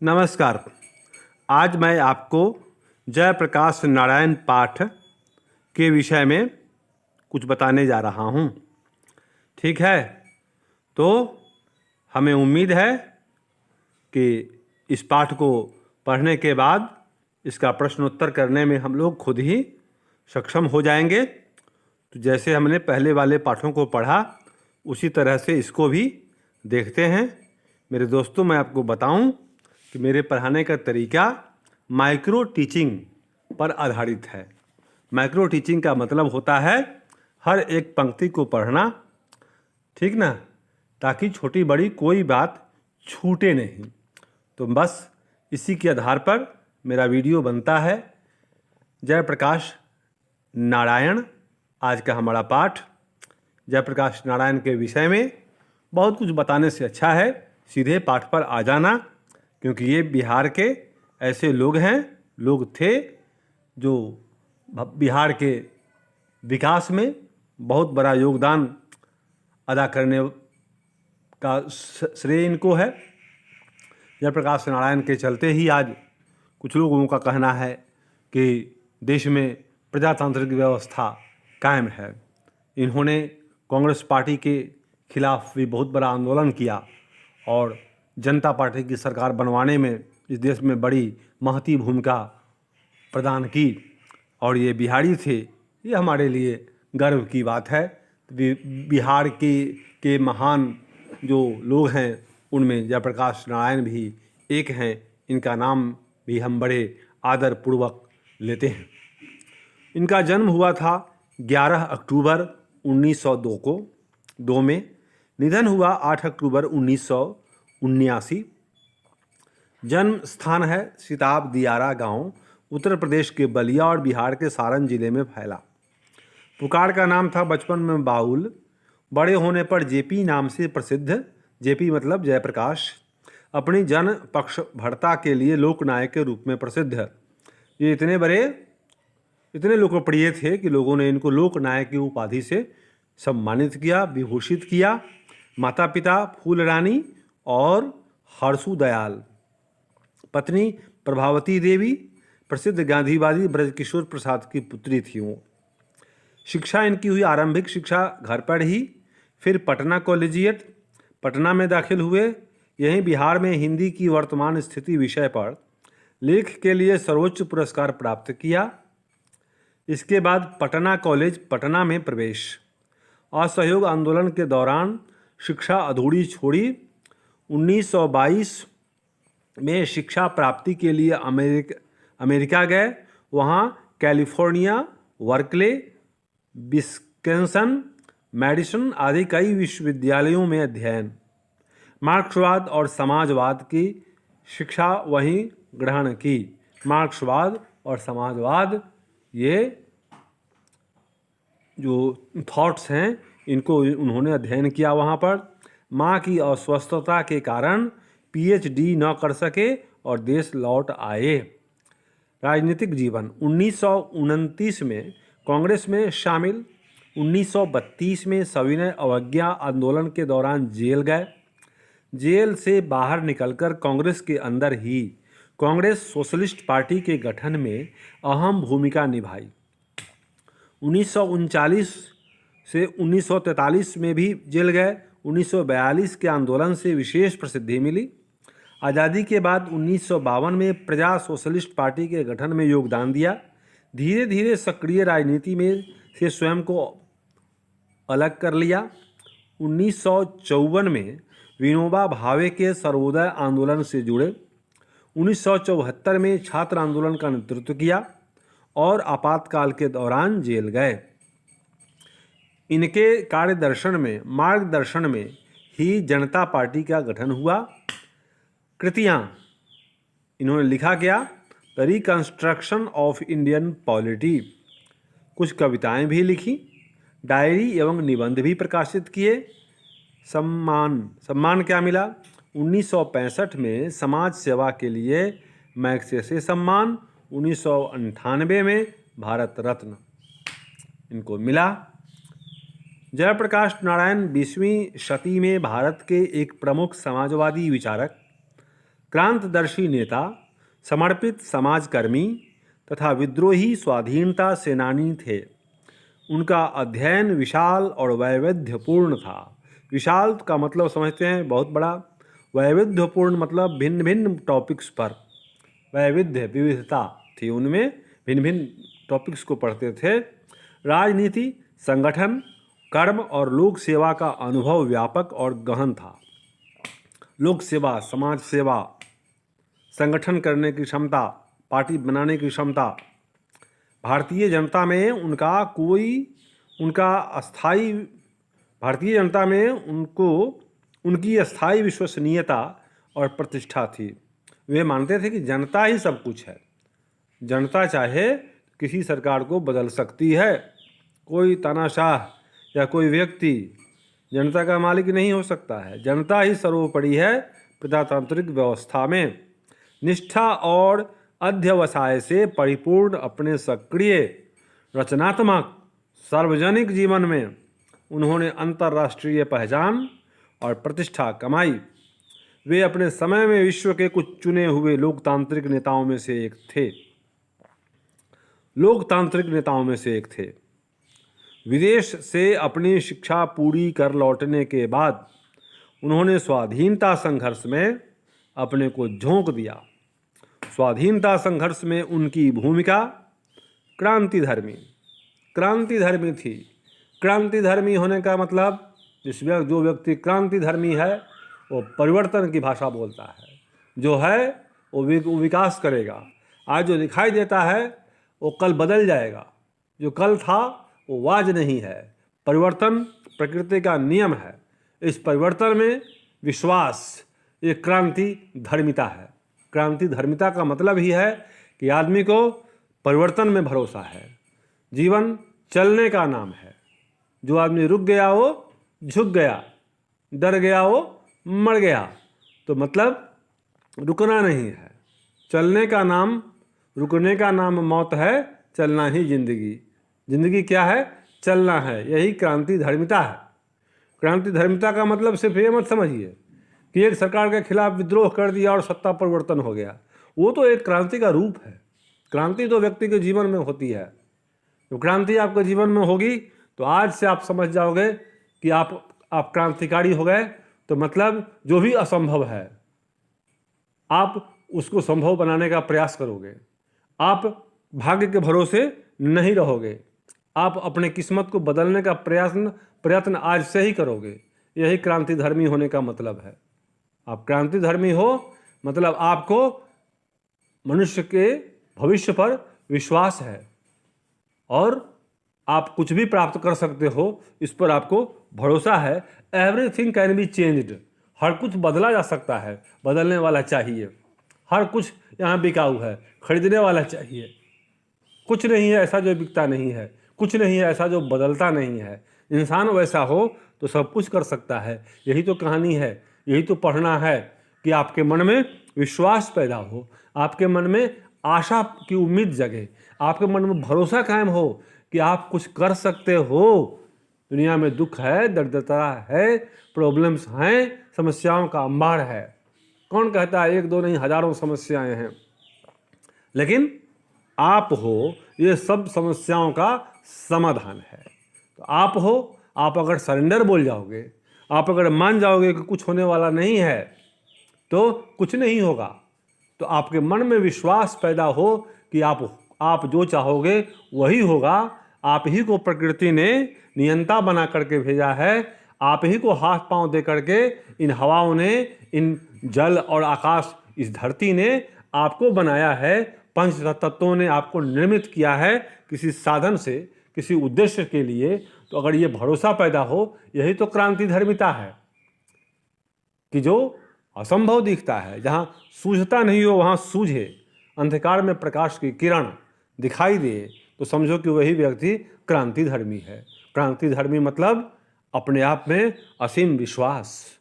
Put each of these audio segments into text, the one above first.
नमस्कार। आज मैं आपको जयप्रकाश नारायण पाठ के विषय में कुछ बताने जा रहा हूँ। ठीक है, तो हमें उम्मीद है कि इस पाठ को पढ़ने के बाद इसका प्रश्नोत्तर करने में हम लोग खुद ही सक्षम हो जाएंगे। तो जैसे हमने पहले वाले पाठों को पढ़ा उसी तरह से इसको भी देखते हैं। मेरे दोस्तों, मैं आपको बताऊं कि मेरे पढ़ाने का तरीका माइक्रो टीचिंग पर आधारित है। माइक्रो टीचिंग का मतलब होता है हर एक पंक्ति को पढ़ना, ठीक ना, ताकि छोटी बड़ी कोई बात छूटे नहीं। तो बस इसी के आधार पर मेरा वीडियो बनता है। जयप्रकाश नारायण आज का हमारा पाठ। जयप्रकाश नारायण के विषय में बहुत कुछ बताने से अच्छा है सीधे पाठ पर आ जाना, क्योंकि ये बिहार के ऐसे लोग थे जो बिहार के विकास में बहुत बड़ा योगदान अदा करने का श्रेय इनको है। जयप्रकाश नारायण के चलते ही आज कुछ लोगों का कहना है कि देश में प्रजातांत्रिक व्यवस्था कायम है। इन्होंने कांग्रेस पार्टी के खिलाफ भी बहुत बड़ा आंदोलन किया और जनता पार्टी की सरकार बनवाने में इस देश में बड़ी महती भूमिका प्रदान की, और ये बिहारी थे। ये हमारे लिए गर्व की बात है। बिहार के महान जो लोग हैं उनमें जयप्रकाश नारायण भी एक हैं। इनका नाम भी हम बड़े आदर पूर्वक लेते हैं। इनका जन्म हुआ था 11 अक्टूबर 1902 में। निधन हुआ 8 अक्टूबर 1979। जन्म स्थान है सिताब दियारा गांव, उत्तर प्रदेश के बलिया और बिहार के सारण जिले में फैला। पुकार का नाम था बचपन में बाउल। बड़े होने पर जेपी नाम से प्रसिद्ध, जेपी मतलब जयप्रकाश, अपनी जन पक्षभरता के लिए लोकनायक के रूप में प्रसिद्ध है। ये इतने लोकप्रिय थे कि लोगों ने इनको लोकनायक की उपाधि से सम्मानित किया, विभूषित किया। माता पिता फूल रानी और हरसू दयाल, पत्नी प्रभावती देवी प्रसिद्ध गांधीवादी ब्रजकिशोर प्रसाद की पुत्री थी। वो शिक्षा इनकी हुई आरंभिक शिक्षा घर पर ही, फिर पटना कॉलेजिएट पटना में दाखिल हुए। यहीं बिहार में हिंदी की वर्तमान स्थिति विषय पर लेख के लिए सर्वोच्च पुरस्कार प्राप्त किया। इसके बाद पटना कॉलेज पटना में प्रवेश। असहयोग आंदोलन के दौरान शिक्षा अधूरी छोड़ी। 1922 में शिक्षा प्राप्ति के लिए अमेरिका गए। वहाँ कैलिफोर्निया, बर्कले, विस्कन्सन, मैडिसन आदि कई विश्वविद्यालयों में अध्ययन। मार्क्सवाद और समाजवाद की शिक्षा वहीं ग्रहण की। मार्क्सवाद और समाजवाद, ये जो थॉट्स हैं इनको उन्होंने अध्ययन किया वहाँ पर। माँ की अस्वस्थता के कारण पीएचडी न कर सके और देश लौट आए। राजनीतिक जीवन 1929 में कांग्रेस में शामिल। 1932 में सविनय अवज्ञा आंदोलन के दौरान जेल गए। जेल से बाहर निकलकर कांग्रेस के अंदर ही कांग्रेस सोशलिस्ट पार्टी के गठन में अहम भूमिका निभाई। 1939 से 1943 में भी जेल गए। 1942 के आंदोलन से विशेष प्रसिद्धि मिली। आज़ादी के बाद 1952 में प्रजा सोशलिस्ट पार्टी के गठन में योगदान दिया। धीरे धीरे सक्रिय राजनीति में से स्वयं को अलग कर लिया। 1954 में विनोबा भावे के सर्वोदय आंदोलन से जुड़े। 1974 में छात्र आंदोलन का नेतृत्व किया और आपातकाल के दौरान जेल गए। इनके मार्गदर्शन में ही जनता पार्टी का गठन हुआ। कृतियाँ इन्होंने लिखा क्या? The reconstruction of Indian polity. कुछ कविताएं भी लिखी। डायरी एवं निबंध भी प्रकाशित किए। सम्मान क्या मिला? 1965 में समाज सेवा के लिए मैग्सेसे सम्मान। 1998 में भारत रत्न इनको मिला। जयप्रकाश नारायण 20वीं शती में भारत के एक प्रमुख समाजवादी विचारक, क्रांतिदर्शी नेता, समर्पित समाजकर्मी तथा विद्रोही स्वाधीनता सेनानी थे। उनका अध्ययन विशाल और वैविध्यपूर्ण था। विशाल का मतलब समझते हैं बहुत बड़ा, वैविध्यपूर्ण मतलब भिन्न भिन्न टॉपिक्स पर विविधता थी उनमें, भिन्न भिन्न टॉपिक्स को पढ़ते थे। राजनीति, संगठन, कर्म और लोक सेवा का अनुभव व्यापक और गहन था। लोक सेवा, समाज सेवा, संगठन करने की क्षमता, पार्टी बनाने की क्षमता। भारतीय जनता में उनकी अस्थायी विश्वसनीयता और प्रतिष्ठा थी। वे मानते थे कि जनता ही सब कुछ है। जनता चाहे किसी सरकार को बदल सकती है। कोई तानाशाह या कोई व्यक्ति जनता का मालिक नहीं हो सकता है। जनता ही सर्वोपरि है प्रजातांत्रिक व्यवस्था में। निष्ठा और अध्यवसाय से परिपूर्ण अपने सक्रिय, रचनात्मक, सार्वजनिक जीवन में उन्होंने अंतर्राष्ट्रीय पहचान और प्रतिष्ठा कमाई। वे अपने समय में विश्व के कुछ चुने हुए लोकतांत्रिक नेताओं में से एक थे। विदेश से अपनी शिक्षा पूरी कर लौटने के बाद उन्होंने स्वाधीनता संघर्ष में अपने को झोंक दिया। स्वाधीनता संघर्ष में उनकी भूमिका क्रांतिधर्मी थी। क्रांतिधर्मी होने का मतलब जो व्यक्ति क्रांतिधर्मी है वो परिवर्तन की भाषा बोलता है। जो है वो विकास करेगा। आज जो दिखाई देता है वो कल बदल जाएगा। जो कल था वो आज नहीं है। परिवर्तन प्रकृति का नियम है। इस परिवर्तन में विश्वास, ये क्रांति धर्मिता है। क्रांति धर्मिता का मतलब ही है कि आदमी को परिवर्तन में भरोसा है। जीवन चलने का नाम है। जो आदमी रुक गया वो झुक गया, डर गया वो मर गया। तो मतलब रुकना नहीं है। चलने का नाम, रुकने का नाम मौत है, चलना ही जिंदगी। जिंदगी क्या है? चलना है। यही क्रांति धर्मिता है। क्रांति धर्मिता का मतलब सिर्फ ये मत समझिए कि एक सरकार के खिलाफ विद्रोह कर दिया और सत्ता परिवर्तन हो गया। वो तो एक क्रांति का रूप है। क्रांति तो व्यक्ति के जीवन में होती है। तो क्रांति आपके जीवन में होगी तो आज से आप समझ जाओगे कि आप क्रांतिकारी हो गए। तो मतलब जो भी असंभव है आप उसको संभव बनाने का प्रयास करोगे। आप भाग्य के भरोसे नहीं रहोगे। आप अपने किस्मत को बदलने का प्रयत्न आज से ही करोगे। यही क्रांतिधर्मी होने का मतलब है। आप क्रांतिधर्मी हो मतलब आपको मनुष्य के भविष्य पर विश्वास है और आप कुछ भी प्राप्त कर सकते हो, इस पर आपको भरोसा है। Everything can be changed. हर कुछ बदला जा सकता है। बदलने वाला चाहिए। हर कुछ यहाँ बिकाऊ है, खरीदने वाला चाहिए। कुछ नहीं है ऐसा जो बिकता नहीं है। कुछ नहीं है ऐसा जो बदलता नहीं है। इंसान वैसा हो तो सब कुछ कर सकता है। यही तो कहानी है। यही तो पढ़ना है कि आपके मन में विश्वास पैदा हो, आपके मन में आशा की उम्मीद जगे, आपके मन में भरोसा कायम हो कि आप कुछ कर सकते हो। दुनिया में दुख है, दरिद्रता है, प्रॉब्लम्स हैं, समस्याओं का अंबार है। कौन कहता है एक दो नहीं हजारों समस्याएं हैं। लेकिन आप हो, ये सब समस्याओं का समाधान है। तो आप हो, आप अगर सरेंडर बोल जाओगे, आप अगर मान जाओगे कि कुछ होने वाला नहीं है तो कुछ नहीं होगा। तो आपके मन में विश्वास पैदा हो कि आप जो चाहोगे वही होगा। आप ही को प्रकृति ने नियंता बना करके भेजा है। आप ही को हाथ पांव दे करके इन हवाओं ने, इन जल और आकाश, इस धरती ने आपको बनाया है। पंच तत्वों ने आपको निर्मित किया है किसी साधन से, किसी उद्देश्य के लिए। तो अगर ये भरोसा पैदा हो, यही तो क्रांति धर्मिता है कि जो असंभव दिखता है, जहाँ सूझता नहीं हो वहाँ सूझे, अंधकार में प्रकाश की किरण दिखाई दे, तो समझो कि वही व्यक्ति क्रांति धर्मी है। क्रांति धर्मी मतलब अपने आप में असीम विश्वास,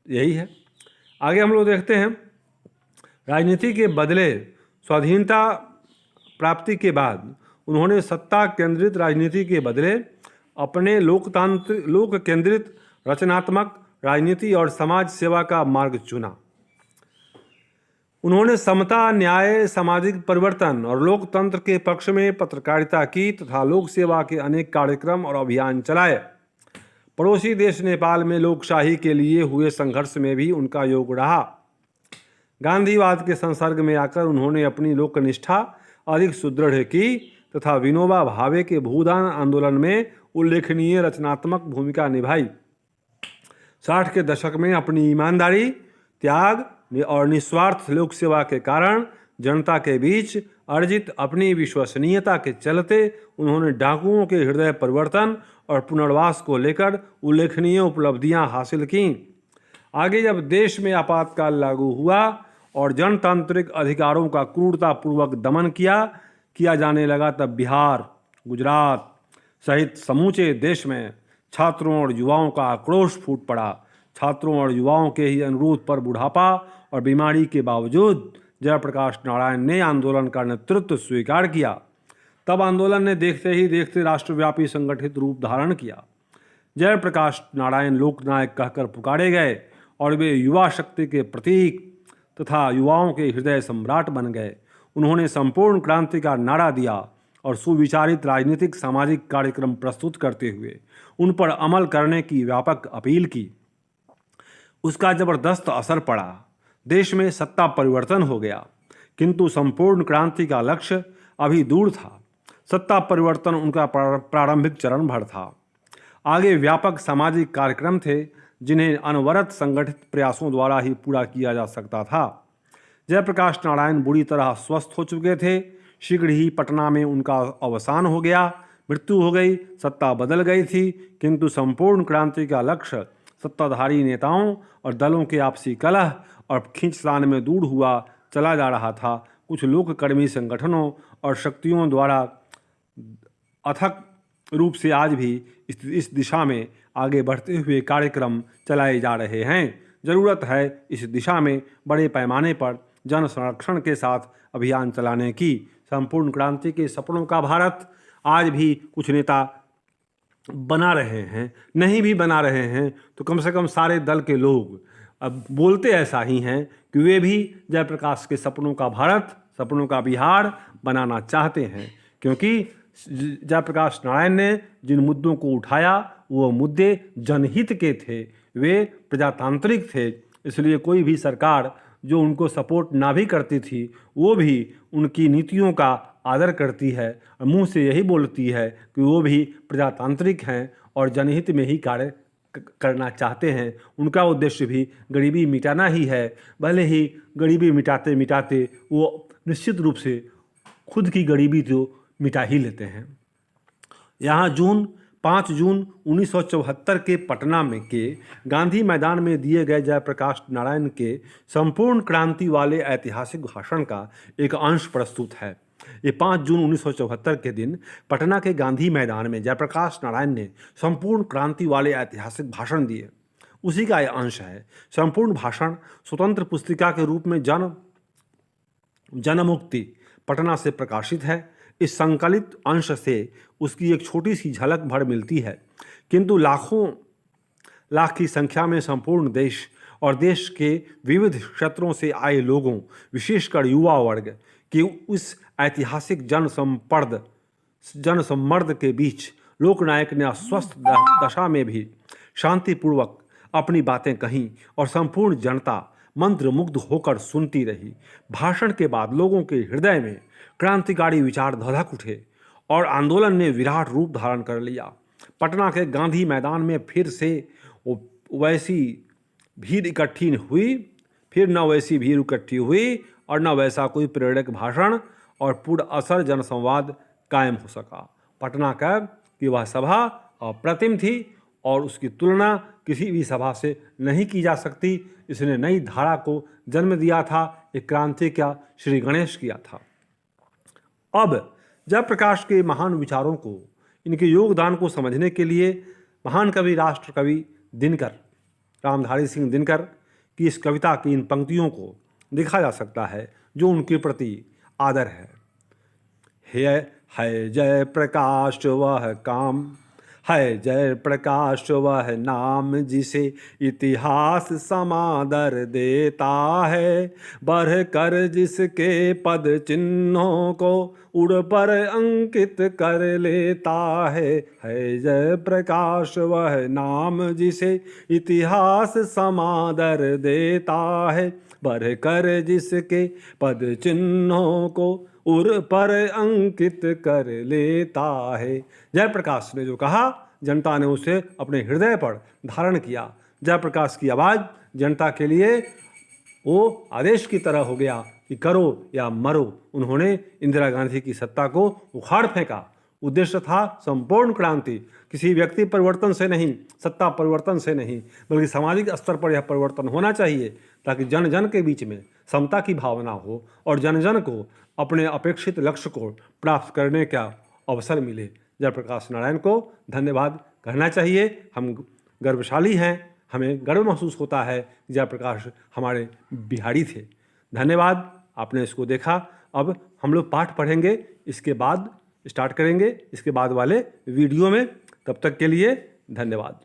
यही है। आगे हम लोग देखते हैं, राजनीति के बदले स्वाधीनता प्राप्ति के बाद उन्होंने सत्ता केंद्रित राजनीति के बदले अपने लोक केंद्रित रचनात्मक राजनीति और समाज सेवा का मार्ग चुना। उन्होंने समता, न्याय, सामाजिक परिवर्तन और लोकतंत्र के पक्ष में पत्रकारिता की तथा लोक सेवा के अनेक कार्यक्रम और अभियान चलाए। पड़ोसी देश नेपाल में लोकशाही के लिए हुए संघर्ष में भी उनका योग रहा। गांधीवाद के संसर्ग में आकर उन्होंने अपनी लोकनिष्ठा अधिक सुदृढ़ की तथा विनोबा भावे के भूदान आंदोलन में उल्लेखनीय रचनात्मक भूमिका निभाई। 60 के दशक में अपनी ईमानदारी, त्याग और निस्वार्थ लोक सेवा के कारण जनता के बीच अर्जित अपनी विश्वसनीयता के चलते उन्होंने डाकुओं के हृदय परिवर्तन और पुनर्वास को लेकर उल्लेखनीय उपलब्धियां हासिल कीं। आगे जब देश में आपातकाल लागू हुआ और जनतांत्रिक अधिकारों का क्रूरतापूर्वक दमन किया जाने लगा, तब बिहार, गुजरात सहित समूचे देश में छात्रों और युवाओं का आक्रोश फूट पड़ा। छात्रों और युवाओं के ही अनुरोध पर बुढ़ापा और बीमारी के बावजूद जयप्रकाश नारायण ने आंदोलन का नेतृत्व स्वीकार किया। तब आंदोलन ने देखते ही देखते राष्ट्रव्यापी संगठित रूप धारण किया। जयप्रकाश नारायण लोकनायक कहकर पुकारे गए और वे युवा शक्ति के प्रतीक तथा युवाओं के हृदय सम्राट बन गए। उन्होंने संपूर्ण क्रांति का नारा दिया और सुविचारित राजनीतिक सामाजिक कार्यक्रम प्रस्तुत करते हुए उन पर अमल करने की व्यापक अपील की। उसका जबरदस्त असर पड़ा। देश में सत्ता परिवर्तन हो गया, किंतु संपूर्ण क्रांति का लक्ष्य अभी दूर था। सत्ता परिवर्तन उनका प्रारंभिक चरण भर था। आगे व्यापक सामाजिक कार्यक्रम थे जिन्हें अनवरत संगठित प्रयासों द्वारा ही पूरा किया जा सकता था। जयप्रकाश नारायण बुरी तरह स्वस्थ हो चुके थे। शीघ्र ही पटना में उनका अवसान हो गया, मृत्यु हो गई, सत्ता बदल गई थी, किंतु संपूर्ण क्रांति का लक्ष्य सत्ताधारी नेताओं और दलों के आपसी कलह और खींचतान में दूर हुआ चला जा रहा था। कुछ लोककर्मी संगठनों और शक्तियों द्वारा अथक रूप से आज भी इस दिशा में आगे बढ़ते हुए कार्यक्रम चलाए जा रहे हैं। जरूरत है इस दिशा में बड़े पैमाने पर जन संरक्षण के साथ अभियान चलाने की। संपूर्ण क्रांति के सपनों का भारत आज भी कुछ नेता बना रहे हैं, नहीं भी बना रहे हैं तो कम से कम सारे दल के लोग अब बोलते ऐसा ही हैं कि वे भी जयप्रकाश के सपनों का भारत, सपनों का बिहार बनाना चाहते हैं। क्योंकि जयप्रकाश नारायण ने जिन मुद्दों को उठाया वो मुद्दे जनहित के थे, वे प्रजातांत्रिक थे। इसलिए कोई भी सरकार जो उनको सपोर्ट ना भी करती थी वो भी उनकी नीतियों का आदर करती है और मुंह से यही बोलती है कि वो भी प्रजातांत्रिक हैं और जनहित में ही कार्य करना चाहते हैं। उनका उद्देश्य भी गरीबी मिटाना ही है। भले ही गरीबी मिटाते मिटाते वो निश्चित रूप से खुद की गरीबी तो मिटा ही लेते हैं। यहाँ 5 जून 1974 के पटना में के गांधी मैदान में दिए गए जयप्रकाश नारायण के संपूर्ण क्रांति वाले ऐतिहासिक भाषण का एक अंश प्रस्तुत है। ये 5 जून 1974 के दिन पटना के गांधी मैदान में जयप्रकाश नारायण ने संपूर्ण क्रांति वाले ऐतिहासिक भाषण दिए, उसी का यह अंश है। संपूर्ण भाषण स्वतंत्र पुस्तिका के रूप में जनमुक्ति पटना से प्रकाशित है। इस संकलित अंश से उसकी एक छोटी सी झलक भर मिलती है, किंतु लाखों लाख की संख्या में संपूर्ण देश और देश के विविध क्षेत्रों से आए लोगों, विशेषकर युवा वर्ग के उस ऐतिहासिक जनसम्मर्द के बीच लोकनायक ने अस्वस्थ दशा में भी शांतिपूर्वक अपनी बातें कहीं और संपूर्ण जनता मंत्रमुग्ध होकर सुनती रही। भाषण के बाद लोगों के हृदय में क्रांतिकारी विचार धधक उठे और आंदोलन ने विराट रूप धारण कर लिया। पटना के गांधी मैदान में फिर से वैसी भीड़ इकट्ठी हुई, फिर न वैसी भीड़ इकट्ठी हुई और न वैसा कोई प्रेरक भाषण और पूर्ण असर जनसंवाद कायम हो सका। पटना का कि वह सभा अप्रतिम थी और उसकी तुलना किसी भी सभा से नहीं की जा सकती। इसने नई धारा को जन्म दिया था। एक क्रांति का श्री गणेश किया था। अब जयप्रकाश के महान विचारों को, इनके योगदान को समझने के लिए महान कवि, राष्ट्र कवि दिनकर, रामधारी सिंह दिनकर की इस कविता की इन पंक्तियों को देखा जा सकता है जो उनके प्रति आदर है जय प्रकाश वह काम, है जयप्रकाश वह नाम जिसे इतिहास समादर देता है, बढ़ कर जिसके पद चिन्हों को उड़ पर अंकित कर लेता है जयप्रकाश वह नाम जिसे इतिहास समादर देता है, बढ़ कर जिसके पद चिन्हों को उर पर अंकित कर लेता है। जयप्रकाश ने जो कहा, जनता ने उसे अपने हृदय पर धारण किया। जयप्रकाश की आवाज़ जनता के लिए वो आदेश की तरह हो गया कि करो या मरो। उन्होंने इंदिरा गांधी की सत्ता को उखाड़ फेंका। उद्देश्य था संपूर्ण क्रांति, किसी व्यक्ति परिवर्तन से नहीं, सत्ता परिवर्तन से नहीं, बल्कि सामाजिक स्तर पर यह परिवर्तन होना चाहिए ताकि जन जन के बीच में समता की भावना हो और जन जन को अपने अपेक्षित लक्ष्य को प्राप्त करने का अवसर मिले। जयप्रकाश नारायण को धन्यवाद कहना चाहिए। हम गर्वशाली हैं, हमें गर्व महसूस होता है कि जयप्रकाश हमारे बिहारी थे। धन्यवाद, आपने इसको देखा। अब हम लोग पाठ पढ़ेंगे, इसके बाद स्टार्ट करेंगे इसके बाद वाले वीडियो में। तब तक के लिए धन्यवाद।